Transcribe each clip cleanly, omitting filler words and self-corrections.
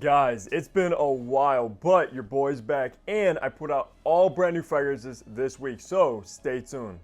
Guys, it's been a while, but your boy's back and I put out all brand new fragrances this week, so stay tuned.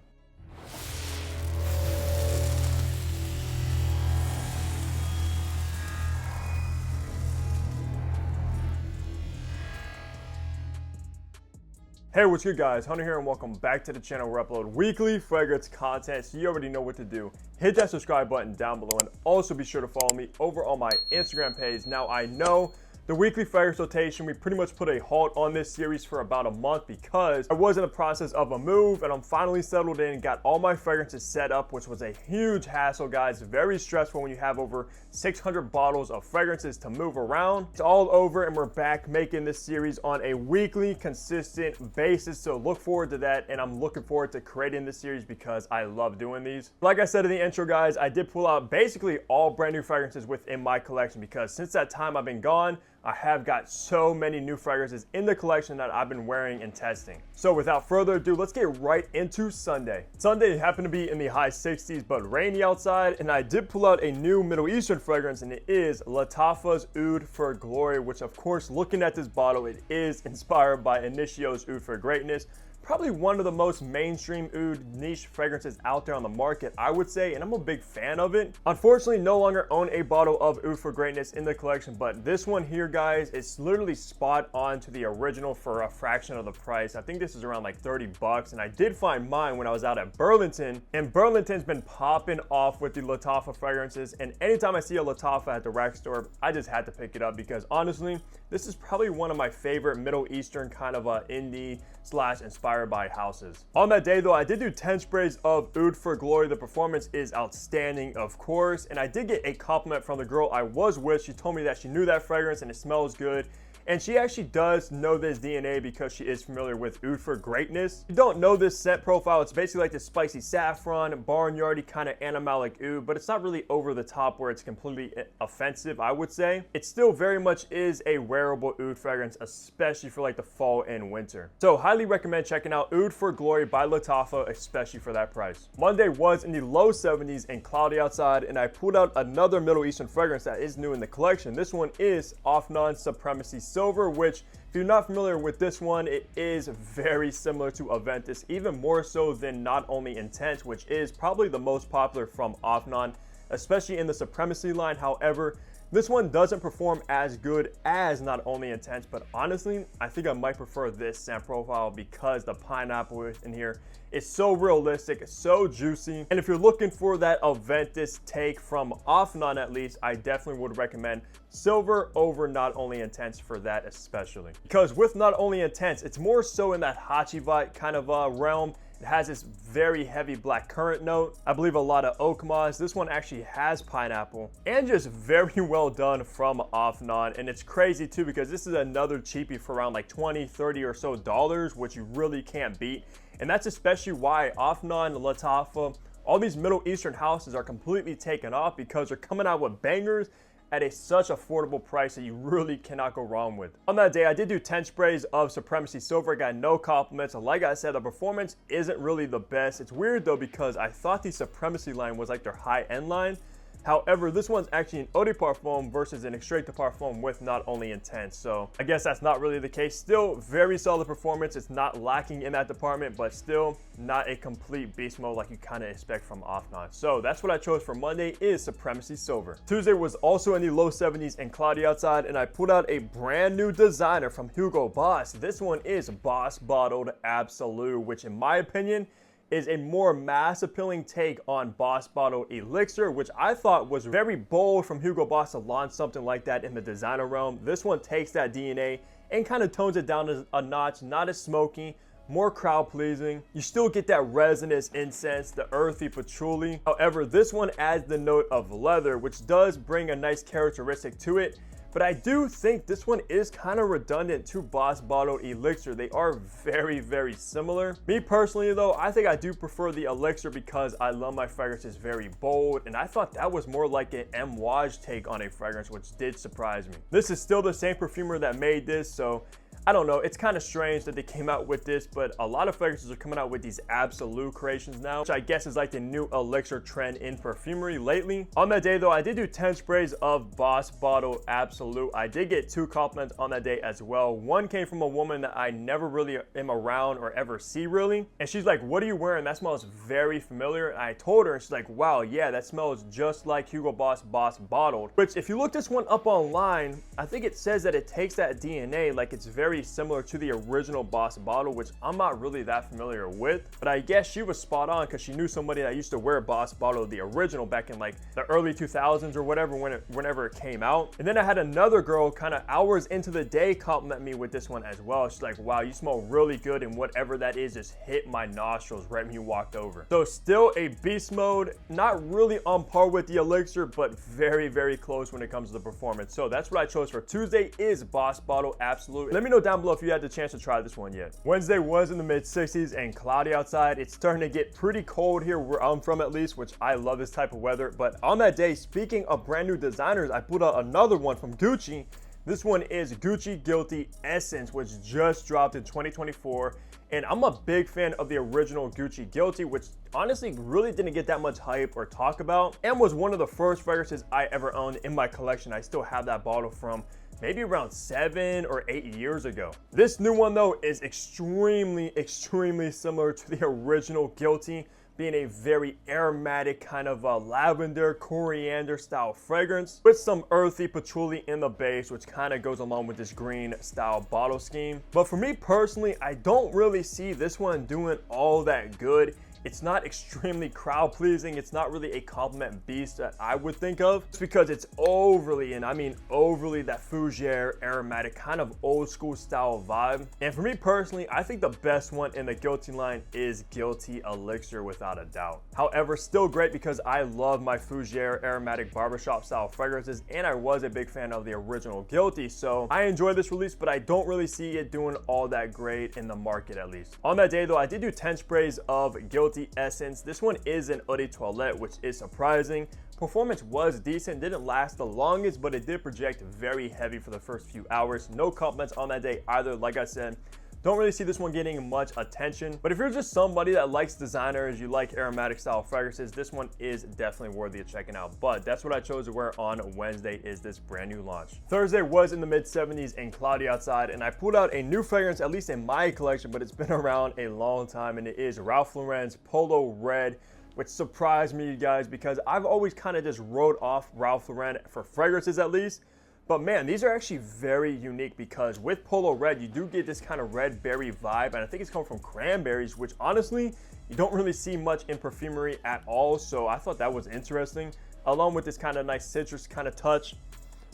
Hey, what's good guys? Hunter here and welcome back to the channel where I upload weekly fragrance content, so you already know what to do. Hit that subscribe button down below and also be sure to follow me over on my Instagram page. Now I know the weekly fragrance rotation, we pretty much put a halt on this series for about a month because I was in the process of a move and I'm finally settled in and got all my fragrances set up, which was a huge hassle, guys. Very stressful when you have over 600 bottles of fragrances to move around. It's all over and we're back making this series on a weekly consistent basis, so look forward to that. And I'm looking forward to creating this series because I love doing these. Like I said in the intro, guys, I did pull out basically all brand new fragrances within my collection because since that time I've been gone, I have got so many new fragrances in the collection that I've been wearing and testing. So without further ado, let's get right into Sunday. Sunday happened to be in the high 60s but rainy outside, and I did pull out a new Middle Eastern fragrance, and it is Lattafa's Oud for Glory, which of course, looking at this bottle, it is inspired by Initio's Oud for Greatness. Probably one of the most mainstream oud niche fragrances out there on the market, I would say, and I'm a big fan of it. Unfortunately, no longer own a bottle of Oud for Greatness in the collection, but this one here, guys, is literally spot on to the original for a fraction of the price. I think this is around like 30 bucks, and I did find mine when I was out at Burlington, and Burlington's been popping off with the Lattafa fragrances, and anytime I see a Lattafa at the rack store, I just had to pick it up because honestly, this is probably one of my favorite Middle Eastern kind of indie / inspired by houses. On that day though, I did do 10 sprays of Oud for Glory. The performance is outstanding, of course, and I did get a compliment from the girl I was with. She told me that she knew that fragrance and it smells good. And she actually does know this DNA because she is familiar with Oud for Greatness. If you don't know this scent profile, it's basically like this spicy saffron, barnyardy kind of animalic oud, but it's not really over the top where it's completely offensive, I would say. It still very much is a wearable oud fragrance, especially for like the fall and winter. So highly recommend checking out Oud for Glory by Lattafa, especially for that price. Monday was in the low 70s and cloudy outside, and I pulled out another Middle Eastern fragrance that is new in the collection. This one is Afnan Supremacy Silver, which if you're not familiar with this one, it is very similar to Aventus, even more so than Not Only Intense, which is probably the most popular from Afnan, especially in the Supremacy line. However, this one doesn't perform as good as Not Only Intense, but honestly, I think I might prefer this scent profile because the pineapple in here is so realistic, so juicy. And if you're looking for that Aventus take from Afnan, at least, I definitely would recommend Silver over Not Only Intense for that especially. Because with Not Only Intense, it's more so in that hacivat kind of realm. It has this very heavy black currant note. I believe a lot of oak moss. This one actually has pineapple and just very well done from Afnan. And it's crazy too because this is another cheapie for around like 20, 30 or so dollars, which you really can't beat. And that's especially why Afnan, Lattafa, all these Middle Eastern houses are completely taken off because they're coming out with bangers at such affordable price that you really cannot go wrong with. On that day, I did do 10 sprays of Supremacy Silver. I got no compliments. Like I said, the performance isn't really the best. It's weird though because I thought the Supremacy line was like their high-end line. However, this one's actually an eau de parfum versus an extrait de parfum with Not Only Intense. So I guess that's not really the case. Still very solid performance. It's not lacking in that department, but still not a complete beast mode like you kind of expect from Afnan. So that's what I chose for Monday is Supremacy Silver. Tuesday was also in the low 70s and cloudy outside, and I pulled out a brand new designer from Hugo Boss. This one is Boss Bottled Absolute, which in my opinion is a more mass appealing take on Boss Bottled Elixir, which I thought was very bold from Hugo Boss to launch something like that in the designer realm. This one takes that DNA and kind of tones it down a notch, not as smoky, more crowd pleasing. You still get that resinous incense, the earthy patchouli. However, this one adds the note of leather, which does bring a nice characteristic to it. But I do think this one is kind of redundant to Boss Bottled Elixir. They are very, very similar. Me personally though, I think I do prefer the Elixir because I love my fragrances very bold, and I thought that was more like an Amouage take on a fragrance, which did surprise me. This is still the same perfumer that made this, so I don't know, it's kind of strange that they came out with this, but a lot of fragrances are coming out with these absolute creations now, which I guess is like the new elixir trend in perfumery lately. On that day though, I did do 10 sprays of Boss Bottle Absolute. I did get 2 compliments on that day as well. One came from a woman that I never really am around or ever see really, and she's like, what are you wearing? That smells very familiar. And I told her, and she's like, wow, yeah, that smells just like Hugo Boss Bottled. Which, if you look this one up online, I think it says that it takes that DNA, like it's very similar to the original Boss Bottle, which I'm not really that familiar with. But I guess she was spot on because she knew somebody that used to wear Boss Bottle, the original, back in like the early 2000s or whatever, whenever it came out. And then I had another girl kind of hours into the day compliment me with this one as well. She's like, wow, you smell really good, and whatever that is just hit my nostrils right when you walked over. So still a beast mode, not really on par with the elixir, but very, very close when it comes to the performance. So that's what I chose for Tuesday, is Boss Bottle Absolute. Let me know down below if you had the chance to try this one yet. Wednesday was in the mid 60s and cloudy outside. It's starting to get pretty cold here where I'm from, at least, which I love this type of weather. But on that day, speaking of brand new designers, I put out another one from Gucci. This one is Gucci Guilty Essence, which just dropped in 2024. And I'm a big fan of the original Gucci Guilty, which honestly really didn't get that much hype or talk about, and was one of the first fragrances I ever owned in my collection. I still have that bottle from maybe around 7 or 8 years ago. This new one though is extremely similar to the original Guilty, being a very aromatic kind of lavender, coriander style fragrance with some earthy patchouli in the base, which kind of goes along with this green style bottle scheme. But for me personally, I don't really see this one doing all that good. It's not extremely crowd pleasing. It's not really a compliment beast that I would think of. It's because it's overly, and I mean overly, that fougere aromatic kind of old school style vibe. And for me personally, I think the best one in the Guilty line is Guilty Elixir without a doubt. However, still great because I love my fougere aromatic barbershop style fragrances, and I was a big fan of the original Guilty. So I enjoyed this release, but I don't really see it doing all that great in the market, at least. On that day though, I did do 10 sprays of Guilty Essence. This one is an eau de toilette, which is surprising. Performance was decent, didn't last the longest, but it did project very heavy for the first few hours. No compliments on that day either. Like I said, don't really see this one getting much attention, but if you're just somebody that likes designers, you like aromatic style fragrances, this one is definitely worthy of checking out. But that's what I chose to wear on Wednesday, is this brand new launch. Thursday was in the mid 70s and cloudy outside, and I pulled out a new fragrance, at least in my collection, but it's been around a long time, and it is Ralph Lauren's Polo Red, which surprised me, you guys, because I've always kind of just wrote off Ralph Lauren for fragrances, at least. But man, these are actually very unique, because with Polo Red, you do get this kind of red berry vibe, and I think it's coming from cranberries, which honestly, you don't really see much in perfumery at all. So I thought that was interesting, along with this kind of nice citrus kind of touch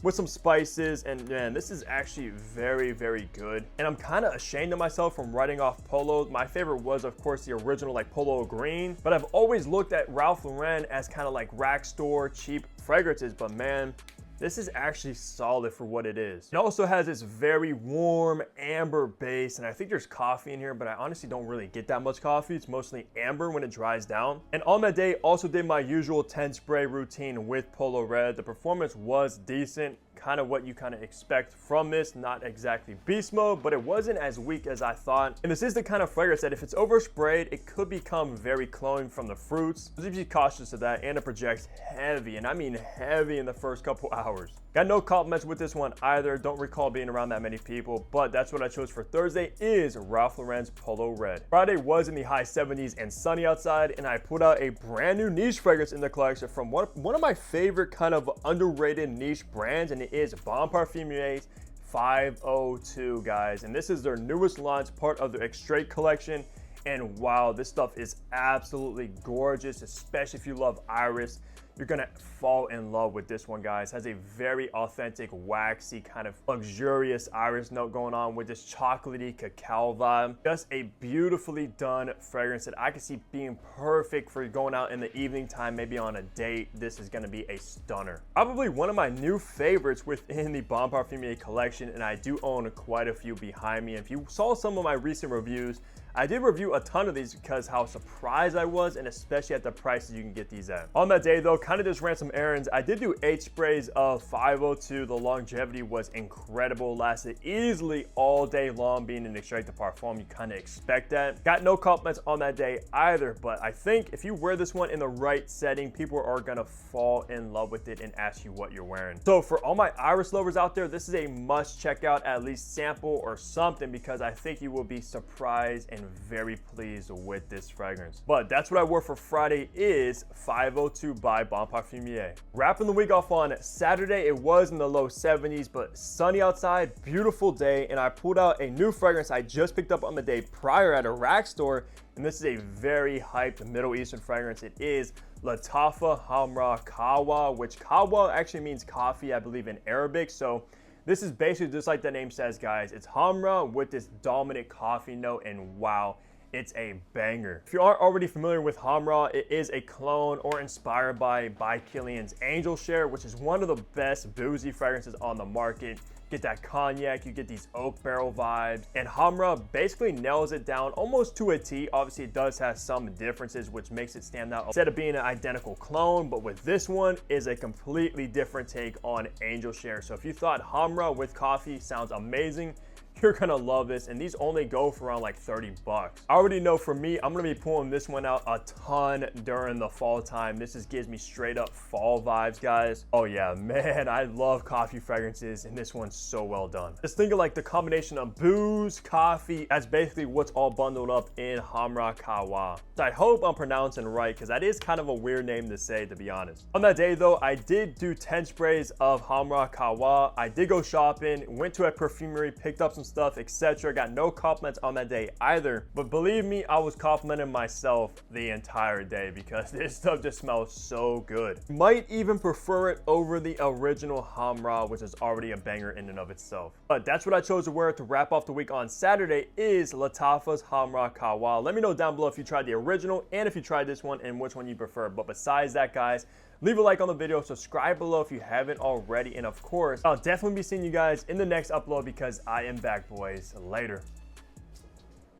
with some spices. And man, this is actually very, very good. And I'm kind of ashamed of myself from writing off Polo. My favorite was, of course, the original like Polo Green, but I've always looked at Ralph Lauren as kind of like rack store cheap fragrances. But man, this is actually solid for what it is. It also has this very warm amber base, and I think there's coffee in here, but I honestly don't really get that much coffee. It's mostly amber when it dries down. And on that day, also did my usual 10 spray routine with Polo Red. The performance was decent, kind of what you kind of expect from this. Not exactly beast mode, but it wasn't as weak as I thought. And this is the kind of fragrance that if it's oversprayed, it could become very cloying from the fruits. So just be cautious of that, and it projects heavy, and I mean heavy, in the first couple hours. Got no compliments with this one either. Don't recall being around that many people, but that's what I chose for Thursday, is Ralph Lauren's Polo Red. Friday was in the high 70s and sunny outside, and I put out a brand new niche fragrance in the collection from one of my favorite kind of underrated niche brands, and it is Bon Parfumier's 502, guys. And this is their newest launch, part of their Extrait collection. And wow, this stuff is absolutely gorgeous, especially if you love iris. You're gonna fall in love with this one, guys. Has a very authentic, waxy, kind of luxurious iris note going on with this chocolatey cacao vibe. Just a beautifully done fragrance that I can see being perfect for going out in the evening time, maybe on a date. This is gonna be a stunner. Probably one of my new favorites within the Bon Parfumier collection, and I do own quite a few behind me. If you saw some of my recent reviews, I did review a ton of these because how surprised I was, and especially at the prices you can get these at. On that day though, kind of just ran some errands. I did do 8 sprays of 502. The longevity was incredible, lasted easily all day long. Being an extrait de parfum, you kind of expect that. Got no compliments on that day either, but I think if you wear this one in the right setting, people are gonna fall in love with it and ask you what you're wearing. So for all my iris lovers out there, this is a must check out, at least sample or something, because I think you will be surprised and very pleased with this fragrance. But that's what I wore for Friday, is 502 by Bon Parfumier. Wrapping the week off on Saturday, it was in the low 70s, but sunny outside, beautiful day, and I pulled out a new fragrance I just picked up on the day prior at a rack store, and this is a very hyped Middle Eastern fragrance. It is Latafa Hamra Kawa, which Kawa actually means coffee, I believe, in Arabic. So this is basically just like the name says, guys. It's Hamra with this dominant coffee note, and wow, it's a banger. If you aren't already familiar with Hamra, it is a clone or inspired by Kilian's Angel Share, which is one of the best boozy fragrances on the market. Get that cognac, you get these oak barrel vibes, and Hamra basically nails it down almost to a T. Obviously, it does have some differences, which makes it stand out instead of being an identical clone, but with this one is a completely different take on Angel Share. So if you thought Hamra with coffee sounds amazing, you're gonna love this, and these only go for around like 30 bucks. I already know for me, I'm gonna be pulling this one out a ton during the fall time. This just gives me straight up fall vibes, guys. Oh yeah, man, I love coffee fragrances, and this one's so well done. Just think of like the combination of booze, coffee, that's basically what's all bundled up in Hamra Kawa. So I hope I'm pronouncing right, because that is kind of a weird name to say, to be honest. On that day though, I did do 10 sprays of Hamra Kawa. I did go shopping, went to a perfumery, picked up some stuff, etc. Got no compliments on that day either, but believe me, I was complimenting myself the entire day because this stuff just smells so good. Might even prefer it over the original Hamra, which is already a banger in and of itself. But that's what I chose to wear to wrap off the week on Saturday, is Latafa's Hamra Kawa. Let me know down below if you tried the original and if you tried this one and which one you prefer. But besides that, guys, leave a like on the video, subscribe below if you haven't already, and of course, I'll definitely be seeing you guys in the next upload because I am back, boys. Later.